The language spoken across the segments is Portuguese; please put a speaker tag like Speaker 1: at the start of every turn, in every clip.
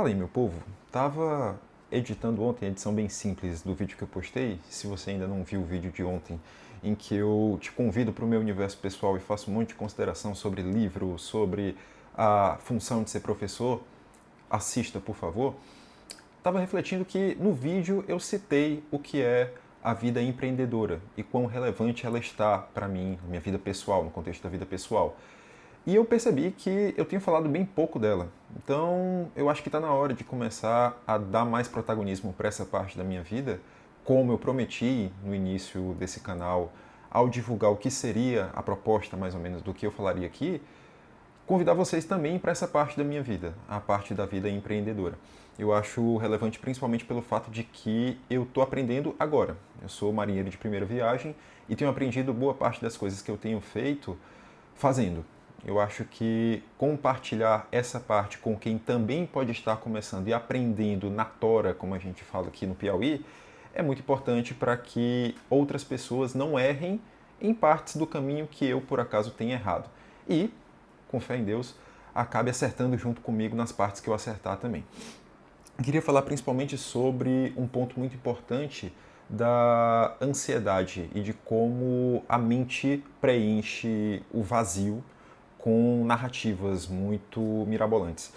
Speaker 1: Fala aí, meu povo. Tava editando ontem, a edição bem simples do vídeo que eu postei. Se você ainda não viu o vídeo de ontem, em que eu te convido para o meu universo pessoal e faço um monte de consideração sobre livro, sobre a função de ser professor, assista, por favor. Estava refletindo que no vídeo eu citei o que é a vida empreendedora e quão relevante ela está para mim, na minha vida pessoal, no contexto da vida pessoal. E eu percebi que eu tenho falado bem pouco dela. Então, eu acho que está na hora de começar a dar mais protagonismo para essa parte da minha vida, como eu prometi no início desse canal, ao divulgar o que seria a proposta mais ou menos do que eu falaria aqui, convidar vocês também para essa parte da minha vida, a parte da vida empreendedora. Eu acho relevante principalmente pelo fato de que eu estou aprendendo agora. Eu sou marinheiro de primeira viagem e tenho aprendido boa parte das coisas que eu tenho feito fazendo. Eu acho que compartilhar essa parte com quem também pode estar começando e aprendendo na tora, como a gente fala aqui no Piauí, é muito importante para que outras pessoas não errem em partes do caminho que eu, por acaso, tenho errado. E, com fé em Deus, acabe acertando junto comigo nas partes que eu acertar também. Eu queria falar principalmente sobre um ponto muito importante da ansiedade e de como a mente preenche o vazio com narrativas muito mirabolantes.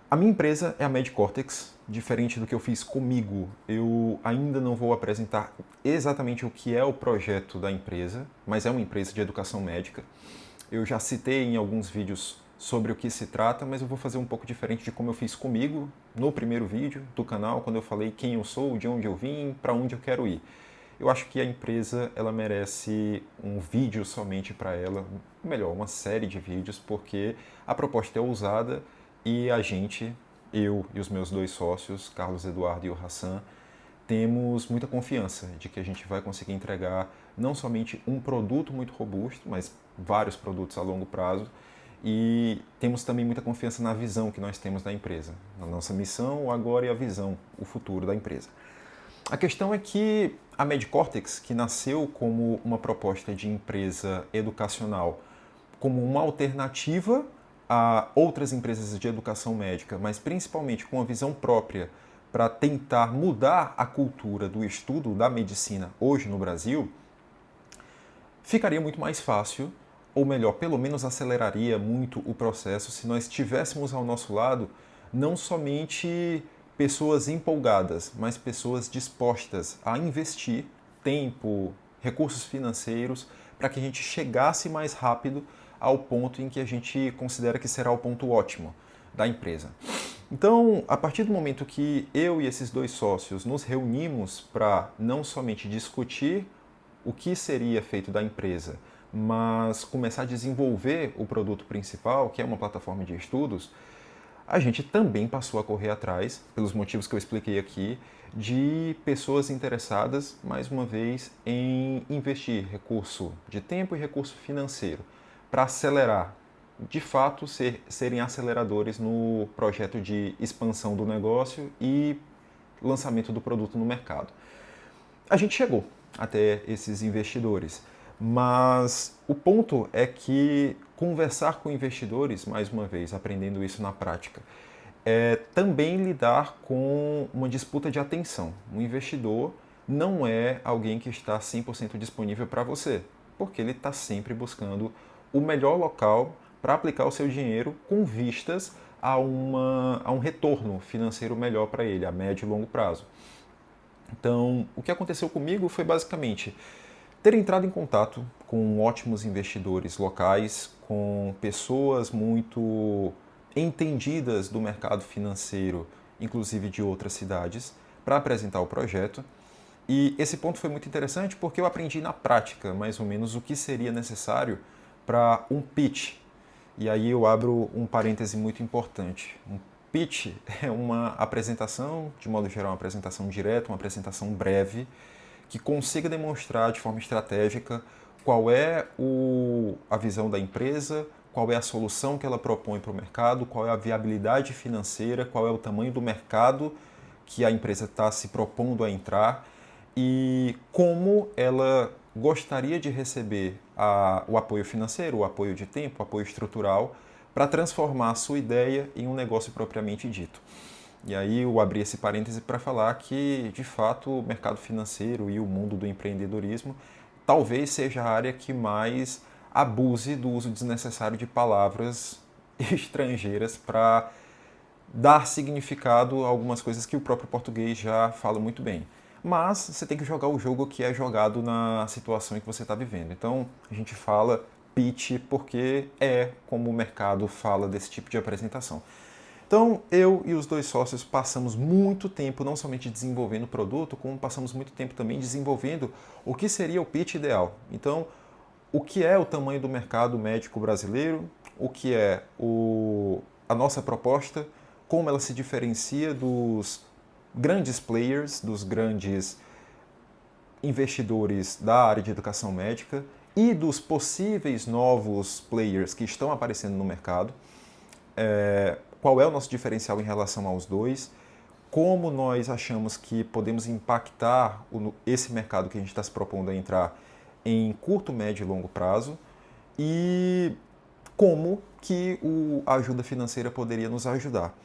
Speaker 1: A minha empresa é a MedCortex, diferente do que eu fiz comigo. Eu ainda não vou apresentar exatamente o que é o projeto da empresa, mas é uma empresa de educação médica. Eu já citei em alguns vídeos sobre o que se trata, mas eu vou fazer um pouco diferente de como eu fiz comigo no primeiro vídeo do canal, quando eu falei quem eu sou, de onde eu vim, para onde eu quero ir. Eu acho que a empresa ela merece um vídeo somente para ela, melhor, uma série de vídeos, porque a proposta é ousada e a gente, eu e os meus dois sócios, Carlos Eduardo e o Hassan, temos muita confiança de que a gente vai conseguir entregar não somente um produto muito robusto, mas vários produtos a longo prazo. E temos também muita confiança na visão que nós temos da empresa, na nossa missão, o agora e a visão, o futuro da empresa. A questão é que a MedCortex, que nasceu como uma proposta de empresa educacional, como uma alternativa a outras empresas de educação médica, mas principalmente com uma visão própria para tentar mudar a cultura do estudo da medicina hoje no Brasil, ficaria muito mais fácil, ou melhor, pelo menos aceleraria muito o processo se nós tivéssemos ao nosso lado não somente pessoas empolgadas, mas pessoas dispostas a investir tempo, recursos financeiros, para que a gente chegasse mais rápido ao ponto em que a gente considera que será o ponto ótimo da empresa. Então, a partir do momento que eu e esses dois sócios nos reunimos para não somente discutir o que seria feito da empresa, mas começar a desenvolver o produto principal, que é uma plataforma de estudos, a gente também passou a correr atrás, pelos motivos que eu expliquei aqui, de pessoas interessadas, mais uma vez, em investir recurso de tempo e recurso financeiro para acelerar, de fato, serem aceleradores no projeto de expansão do negócio e lançamento do produto no mercado. A gente chegou até esses investidores, mas o ponto é que conversar com investidores, mais uma vez, aprendendo isso na prática, é também lidar com uma disputa de atenção. Um investidor não é alguém que está 100% disponível para você, porque ele está sempre buscando o melhor local para aplicar o seu dinheiro com vistas a um retorno financeiro melhor para ele, a médio e longo prazo. Então, o que aconteceu comigo foi basicamente ter entrado em contato com ótimos investidores locais, com pessoas muito entendidas do mercado financeiro, inclusive de outras cidades, para apresentar o projeto. E esse ponto foi muito interessante porque eu aprendi na prática, mais ou menos, o que seria necessário para um pitch. E aí eu abro um parêntese muito importante. Um pitch é uma apresentação, de modo geral, uma apresentação direta, uma apresentação breve, que consiga demonstrar de forma estratégica qual é a visão da empresa, qual é a solução que ela propõe para o mercado, qual é a viabilidade financeira, qual é o tamanho do mercado que a empresa está se propondo a entrar e como ela gostaria de receber o apoio financeiro, o apoio de tempo, o apoio estrutural para transformar a sua ideia em um negócio propriamente dito. E aí eu abri esse parêntese para falar que, de fato, o mercado financeiro e o mundo do empreendedorismo talvez seja a área que mais abuse do uso desnecessário de palavras estrangeiras para dar significado a algumas coisas que o próprio português já fala muito bem. Mas você tem que jogar o jogo que é jogado na situação em que você está vivendo. Então a gente fala pitch porque é como o mercado fala desse tipo de apresentação. Então eu e os dois sócios passamos muito tempo não somente desenvolvendo o produto, como passamos muito tempo também desenvolvendo o que seria o pitch ideal. Então, o que é o tamanho do mercado médico brasileiro, o que é a nossa proposta, como ela se diferencia dos grandes players, dos grandes investidores da área de educação médica e dos possíveis novos players que estão aparecendo no mercado. Qual é o nosso diferencial em relação aos dois? Como nós achamos que podemos impactar esse mercado que a gente está se propondo a entrar em curto, médio e longo prazo? E como que a ajuda financeira poderia nos ajudar?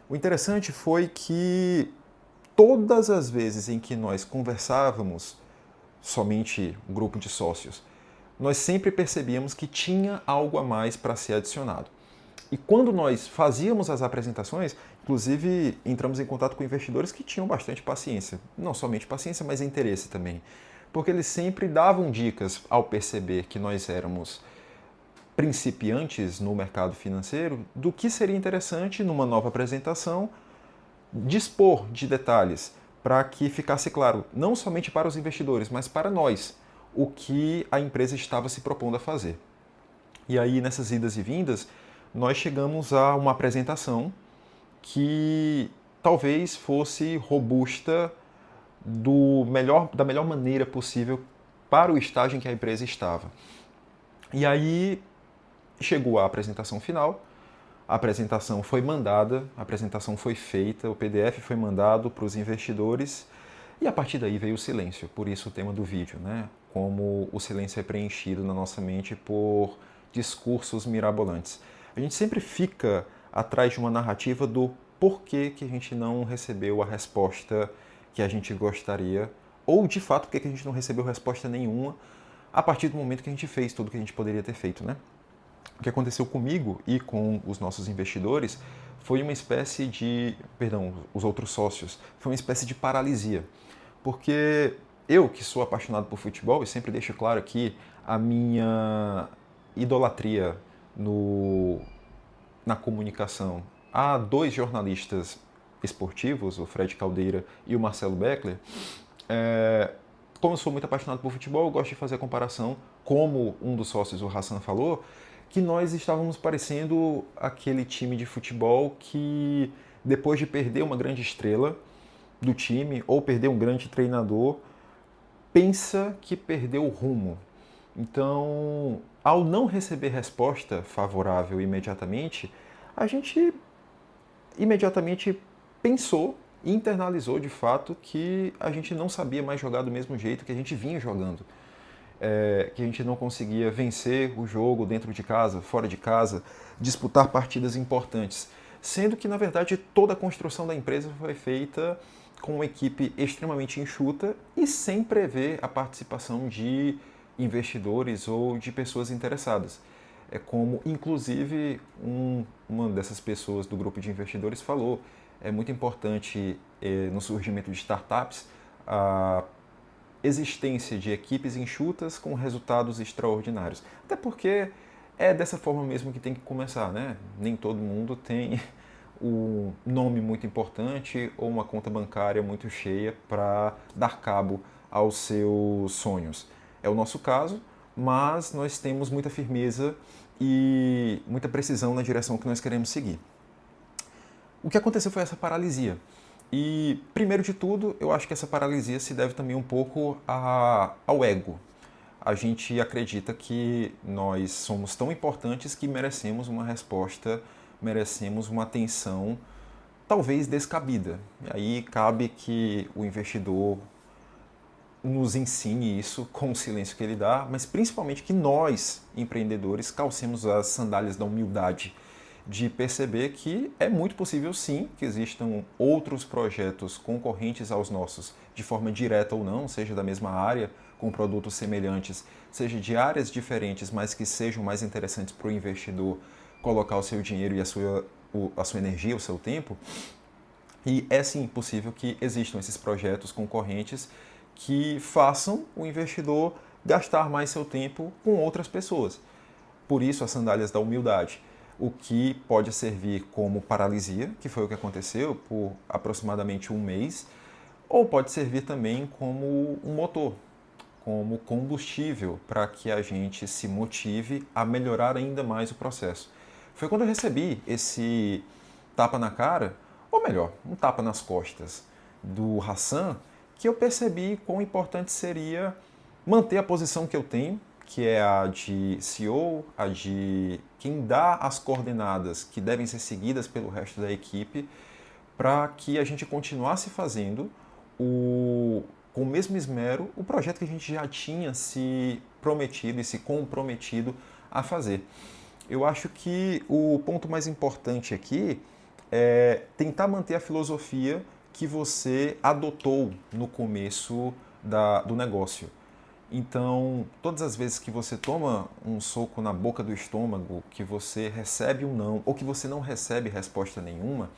Speaker 1: O interessante foi que todas as vezes em que nós conversávamos, somente um grupo de sócios, nós sempre percebíamos que tinha algo a mais para ser adicionado. E quando nós fazíamos as apresentações, inclusive entramos em contato com investidores que tinham bastante paciência. Não somente paciência, mas interesse também. Porque eles sempre davam dicas ao perceber que nós éramos principiantes no mercado financeiro do que seria interessante numa nova apresentação dispor de detalhes para que ficasse claro, não somente para os investidores, mas para nós, o que a empresa estava se propondo a fazer. E aí, nessas idas e vindas, nós chegamos a uma apresentação que talvez fosse robusta da melhor maneira possível para o estágio em que a empresa estava. E aí chegou a apresentação final, a apresentação foi mandada, a apresentação foi feita, o PDF foi mandado para os investidores e a partir daí veio o silêncio, por isso o tema do vídeo, né? Como o silêncio é preenchido na nossa mente por discursos mirabolantes. A gente sempre fica atrás de uma narrativa do porquê que a gente não recebeu a resposta que a gente gostaria, ou de fato porque que a gente não recebeu resposta nenhuma a partir do momento que a gente fez tudo que a gente poderia ter feito, né? O que aconteceu comigo e com os nossos investidores foi uma espécie de, perdão, os outros sócios, foi uma espécie de paralisia. Porque eu, que sou apaixonado por futebol, e sempre deixo claro aqui a minha idolatria na comunicação a dois jornalistas esportivos, o Fred Caldeira e o Marcelo Beckler, como eu sou muito apaixonado por futebol, eu gosto de fazer a comparação, como um dos sócios, o Hassan, falou, que nós estávamos parecendo aquele time de futebol que, depois de perder uma grande estrela do time ou perder um grande treinador, pensa que perdeu o rumo. Então, ao não receber resposta favorável imediatamente, a gente imediatamente pensou e internalizou de fato que a gente não sabia mais jogar do mesmo jeito que a gente vinha jogando. Que a gente não conseguia vencer o jogo dentro de casa, fora de casa, disputar partidas importantes. Sendo que, na verdade, toda a construção da empresa foi feita com uma equipe extremamente enxuta e sem prever a participação de investidores ou de pessoas interessadas. É como, inclusive, uma dessas pessoas do grupo de investidores falou, é muito importante no surgimento de startups a existência de equipes enxutas com resultados extraordinários. Até porque é dessa forma mesmo que tem que começar, né? Nem todo mundo tem um nome muito importante ou uma conta bancária muito cheia para dar cabo aos seus sonhos. É o nosso caso, mas nós temos muita firmeza e muita precisão na direção que nós queremos seguir. O que aconteceu foi essa paralisia. E, primeiro de tudo, eu acho que essa paralisia se deve também um pouco ao ego. A gente acredita que nós somos tão importantes que merecemos uma resposta, merecemos uma atenção talvez descabida. E aí cabe que o investidor nos ensine isso com o silêncio que ele dá, mas principalmente que nós, empreendedores, calcemos as sandálias da humildade de perceber que é muito possível sim que existam outros projetos concorrentes aos nossos, de forma direta ou não, seja da mesma área, com produtos semelhantes, seja de áreas diferentes, mas que sejam mais interessantes para o investidor colocar o seu dinheiro e a sua energia, o seu tempo. E é sim possível que existam esses projetos concorrentes que façam o investidor gastar mais seu tempo com outras pessoas. Por isso, as sandálias da humildade, o que pode servir como paralisia, que foi o que aconteceu por aproximadamente um mês, ou pode servir também como um motor, como combustível para que a gente se motive a melhorar ainda mais o processo. Foi quando eu recebi esse tapa na cara, ou melhor, um tapa nas costas do Hassan, que eu percebi quão importante seria manter a posição que eu tenho, que é a de CEO, a de quem dá as coordenadas que devem ser seguidas pelo resto da equipe, para que a gente continuasse fazendo com o mesmo esmero o projeto que a gente já tinha se prometido e se comprometido a fazer. Eu acho que o ponto mais importante aqui é tentar manter a filosofia que você adotou no começo do negócio. Então, todas as vezes que você toma um soco na boca do estômago, que você recebe um não, ou que você não recebe resposta nenhuma,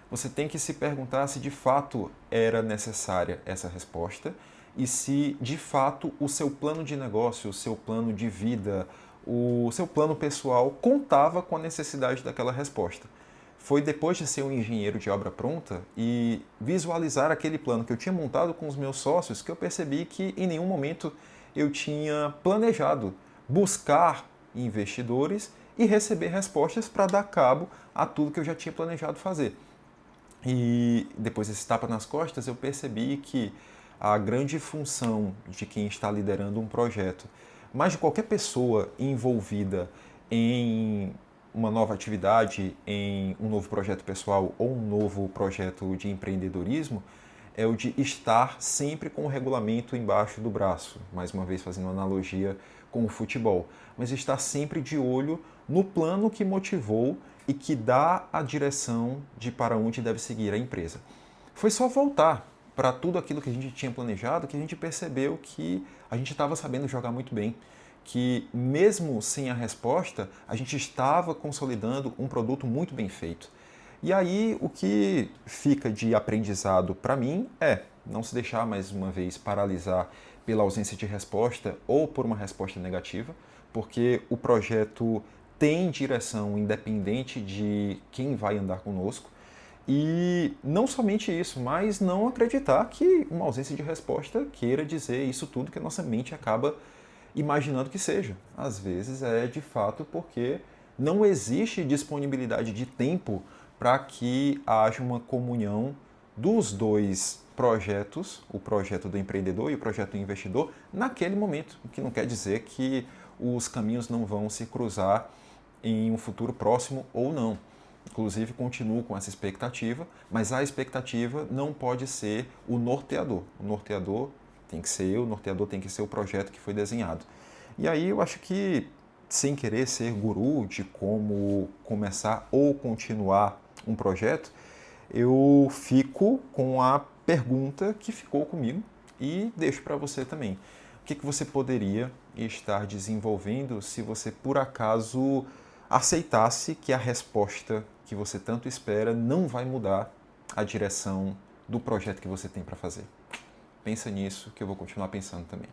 Speaker 1: você tem que se perguntar se de fato era necessária essa resposta e se de fato o seu plano de negócio, o seu plano de vida, o seu plano pessoal contava com a necessidade daquela resposta. Foi depois de ser um engenheiro de obra pronta e visualizar aquele plano que eu tinha montado com os meus sócios que eu percebi que em nenhum momento eu tinha planejado buscar investidores e receber respostas para dar cabo a tudo que eu já tinha planejado fazer. E depois desse tapa nas costas, eu percebi que a grande função de quem está liderando um projeto, mas de qualquer pessoa envolvida em uma nova atividade, em um novo projeto pessoal ou um novo projeto de empreendedorismo, é o de estar sempre com o regulamento embaixo do braço, mais uma vez fazendo analogia com o futebol, mas estar sempre de olho no plano que motivou e que dá a direção de para onde deve seguir a empresa. Foi só voltar para tudo aquilo que a gente tinha planejado que a gente percebeu que a gente estava sabendo jogar muito bem, que mesmo sem a resposta, a gente estava consolidando um produto muito bem feito. E aí o que fica de aprendizado para mim é não se deixar mais uma vez paralisar pela ausência de resposta ou por uma resposta negativa, porque o projeto tem direção independente de quem vai andar conosco. E não somente isso, mas não acreditar que uma ausência de resposta queira dizer isso tudo que a nossa mente acaba imaginando que seja. Às vezes é de fato porque não existe disponibilidade de tempo para que haja uma comunhão dos dois projetos, o projeto do empreendedor e o projeto do investidor, naquele momento, o que não quer dizer que os caminhos não vão se cruzar em um futuro próximo ou não. Inclusive, continuo com essa expectativa, mas a expectativa não pode ser o norteador. O norteador tem que ser eu, o norteador tem que ser o projeto que foi desenhado. E aí eu acho que, sem querer ser guru de como começar ou continuar um projeto, eu fico com a pergunta que ficou comigo e deixo para você também. O que você poderia estar desenvolvendo se você, por acaso, aceitasse que a resposta que você tanto espera não vai mudar a direção do projeto que você tem para fazer? Pensa nisso, que eu vou continuar pensando também.